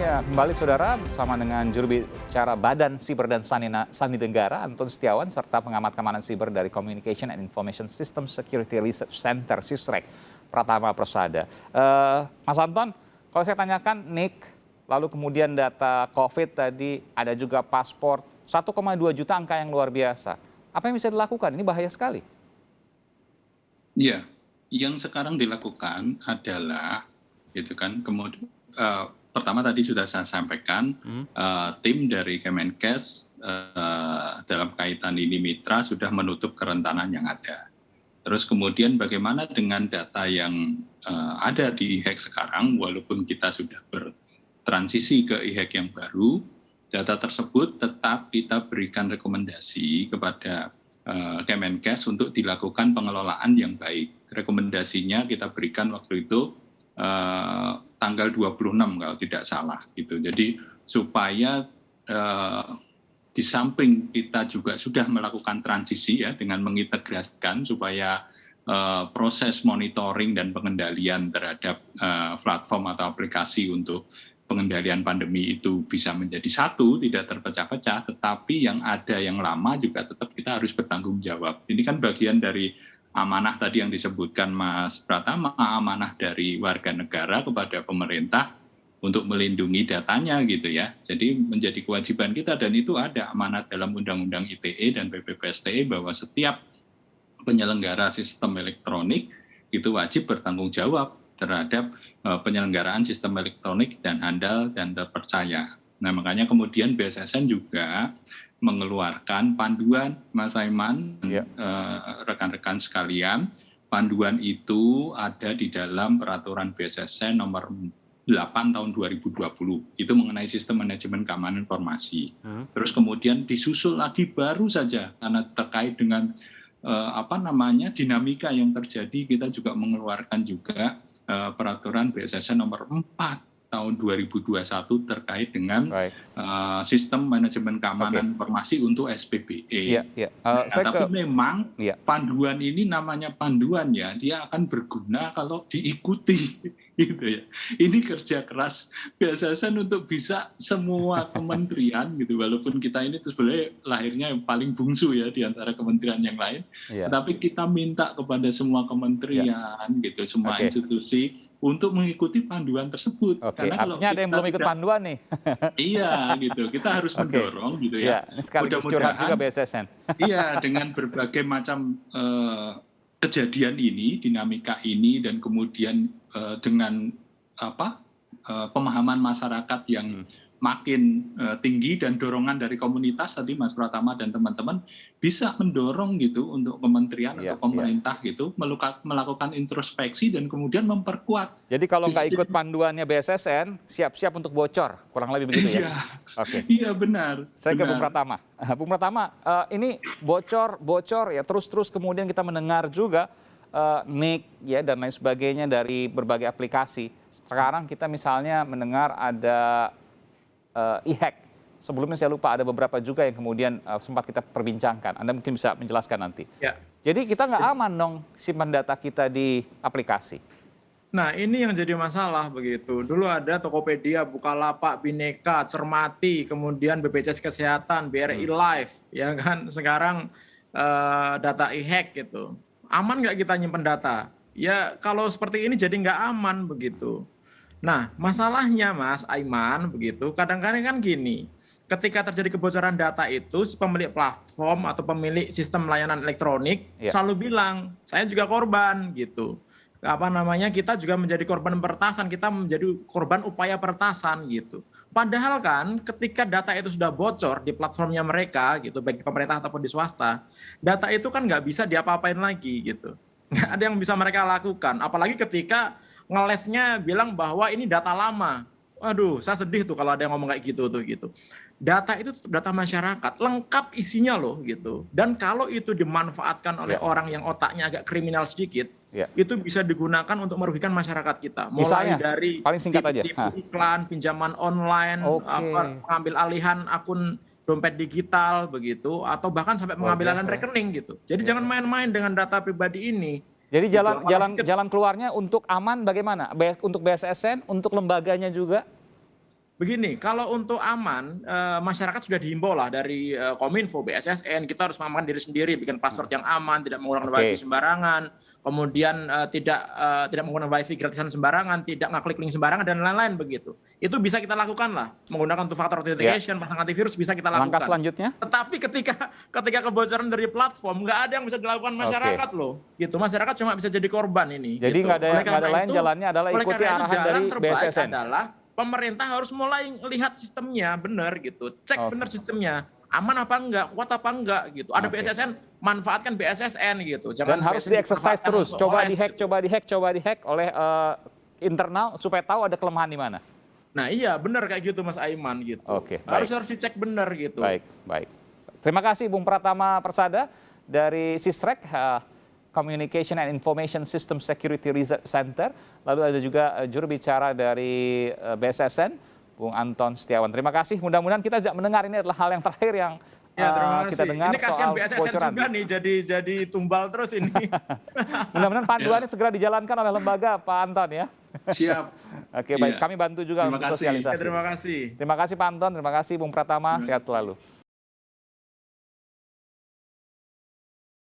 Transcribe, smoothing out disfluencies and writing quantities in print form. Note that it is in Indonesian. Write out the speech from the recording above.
Ya, kembali saudara bersama dengan juru bicara Badan Siber dan Sandi Negara, Anton Setiawan, serta pengamat keamanan siber dari Communication and Information System Security Research Center, SISREC, Pratama Persada. Mas Anton, kalau saya tanyakan, Nick, lalu kemudian data COVID tadi, ada juga paspor, 1,2 juta angka yang luar biasa. Apa yang bisa dilakukan? Ini bahaya sekali. Iya, yang sekarang dilakukan adalah, gitu kan, kemudian pertama tadi sudah saya sampaikan, tim dari Kemenkes dalam kaitan ini mitra sudah menutup kerentanan yang ada. Terus kemudian bagaimana dengan data yang ada di e-hack sekarang, walaupun kita sudah bertransisi ke e-hack yang baru, data tersebut tetap kita berikan rekomendasi kepada Kemenkes untuk dilakukan pengelolaan yang baik. Rekomendasinya kita berikan waktu itu tanggal 26 kalau tidak salah gitu. Jadi supaya di samping kita juga sudah melakukan transisi ya dengan mengintegrasikan supaya proses monitoring dan pengendalian terhadap platform atau aplikasi untuk pengendalian pandemi itu bisa menjadi satu, tidak terpecah-pecah, tetapi yang ada yang lama juga tetap kita harus bertanggung jawab. Ini kan bagian dari amanah tadi yang disebutkan Mas Pratama, amanah dari warga negara kepada pemerintah untuk melindungi datanya gitu ya. Jadi menjadi kewajiban kita dan itu ada amanat dalam Undang-Undang ITE dan PPPSTE bahwa setiap penyelenggara sistem elektronik itu wajib bertanggung jawab terhadap penyelenggaraan sistem elektronik dan handal dan terpercaya. Nah makanya kemudian BSSN juga mengeluarkan panduan, Mas Aiman, rekan-rekan sekalian, panduan itu ada di dalam peraturan BSSN nomor 8 tahun 2020, itu mengenai sistem manajemen keamanan informasi. Terus kemudian disusul lagi baru saja, karena terkait dengan dinamika yang terjadi, kita juga mengeluarkan juga peraturan BSSN nomor 4 tahun 2021 terkait dengan sistem manajemen keamanan informasi untuk SPBE. Tapi memang panduan ini namanya panduan ya, dia akan berguna kalau diikuti. Gitu ya. Ini kerja keras BSSN untuk bisa semua kementerian gitu, walaupun kita ini sebenarnya lahirnya yang paling bungsu ya di antara kementerian yang lain, tetapi kita minta kepada semua kementerian gitu, semua institusi untuk mengikuti panduan tersebut. Karena kalau artinya ada yang belum ikut panduan nih. Iya gitu, kita harus mendorong gitu ya. Sekaligus curhat juga BSSN. Iya, dengan berbagai macam kejadian ini, dinamika ini, dan kemudian dengan pemahaman masyarakat yang makin tinggi dan dorongan dari komunitas tadi Mas Pratama dan teman-teman bisa mendorong gitu untuk kementerian atau pemerintah gitu melakukan introspeksi dan kemudian memperkuat. Jadi kalau nggak ikut panduannya BSSN, siap-siap untuk bocor, kurang lebih begitu ya? Iya benar. Saya ke Bung Pratama. Bung Pratama, ini bocor ya terus kemudian kita mendengar juga Nick ya dan lain sebagainya dari berbagai aplikasi. Sekarang kita misalnya mendengar ada e-hack. Sebelumnya saya lupa ada beberapa juga yang kemudian sempat kita perbincangkan. Anda mungkin bisa menjelaskan nanti. Jadi kita nggak aman dong simpan data kita di aplikasi. Nah ini yang jadi masalah begitu. Dulu ada Tokopedia, Bukalapak, Bhinneka, Cermati, kemudian BPJS Kesehatan, BRI Live, ya kan. Sekarang data e-hack gitu. Aman nggak kita nyimpen data? Ya kalau seperti ini jadi nggak aman begitu. Nah masalahnya Mas Aiman begitu, kadang-kadang kan gini, ketika terjadi kebocoran data itu, si pemilik platform atau pemilik sistem layanan elektronik selalu bilang, saya juga korban gitu. Kita juga menjadi korban peretasan, kita menjadi korban upaya peretasan gitu. Padahal kan ketika data itu sudah bocor di platformnya mereka gitu, baik di pemerintah ataupun di swasta, data itu kan nggak bisa diapa-apain lagi gitu. Nggak ada yang bisa mereka lakukan, apalagi ketika ngelesnya bilang bahwa ini data lama. Waduh, saya sedih tuh kalau ada yang ngomong kayak gitu tuh gitu. Data itu data masyarakat, lengkap isinya loh gitu. Dan kalau itu dimanfaatkan oleh orang yang otaknya agak kriminal sedikit, itu bisa digunakan untuk merugikan masyarakat kita. Mulai dari paling singkat aja. Iklan, pinjaman online, pengambil alihan akun dompet digital begitu, atau bahkan sampai pengambilan rekening gitu. Jadi jangan main-main dengan data pribadi ini. Jadi jalan keluarnya untuk aman bagaimana? Untuk BSSN, untuk lembaganya juga? Begini, kalau untuk aman, masyarakat sudah dihimbau lah dari Kominfo, BSSN, kita harus mengamankan diri sendiri, bikin password yang aman, tidak menggunakan Oke. wifi sembarangan, kemudian tidak menggunakan wifi gratisan sembarangan, tidak ngeklik link sembarangan dan lain-lain begitu. Itu bisa kita lakukan lah, menggunakan two factor authentication, pasang antivirus bisa kita lakukan. Langkah selanjutnya? Tetapi ketika kebocoran dari platform, nggak ada yang bisa dilakukan masyarakat loh, gitu. Masyarakat cuma bisa jadi korban ini. Jadi gitu. nggak ada Oleh karena lain itu- jalannya adalah oleh ikuti karena itu arahan jalan dari terbaik BSSN. adalah pemerintah harus mulai lihat sistemnya benar gitu, cek Oke. benar sistemnya, aman apa enggak, kuat apa enggak gitu. Ada Oke. BSSN, manfaatkan BSSN gitu. Dan harus BSSN di-exercise dimanfaatkan terus. untuk Coba OS. di-hack oleh internal supaya tahu ada kelemahan di mana. Nah iya benar kayak gitu Mas Aiman gitu. Oke, harus baik. harus dicek benar gitu. Baik, baik. Terima kasih Bung Pratama Persada dari Sisrek, Communication and Information System Security Research Center. Lalu ada juga juru bicara dari BSSN, Bung Anton Setiawan. Terima kasih. Mudah-mudahan kita tidak mendengar ini adalah hal yang terakhir yang Ya, terima kasih. kita dengar Ini kasihan soal BSSN kebocoran. juga nih jadi tumbal terus ini. Mudah-mudahan panduannya segera dijalankan oleh lembaga, Pak Anton ya. Siap. Oke, baik. Iya. Kami bantu juga Terima untuk kasih. sosialisasi. Ya, terima kasih. Terima kasih Pak Anton, terima kasih Bung Pratama, sehat selalu.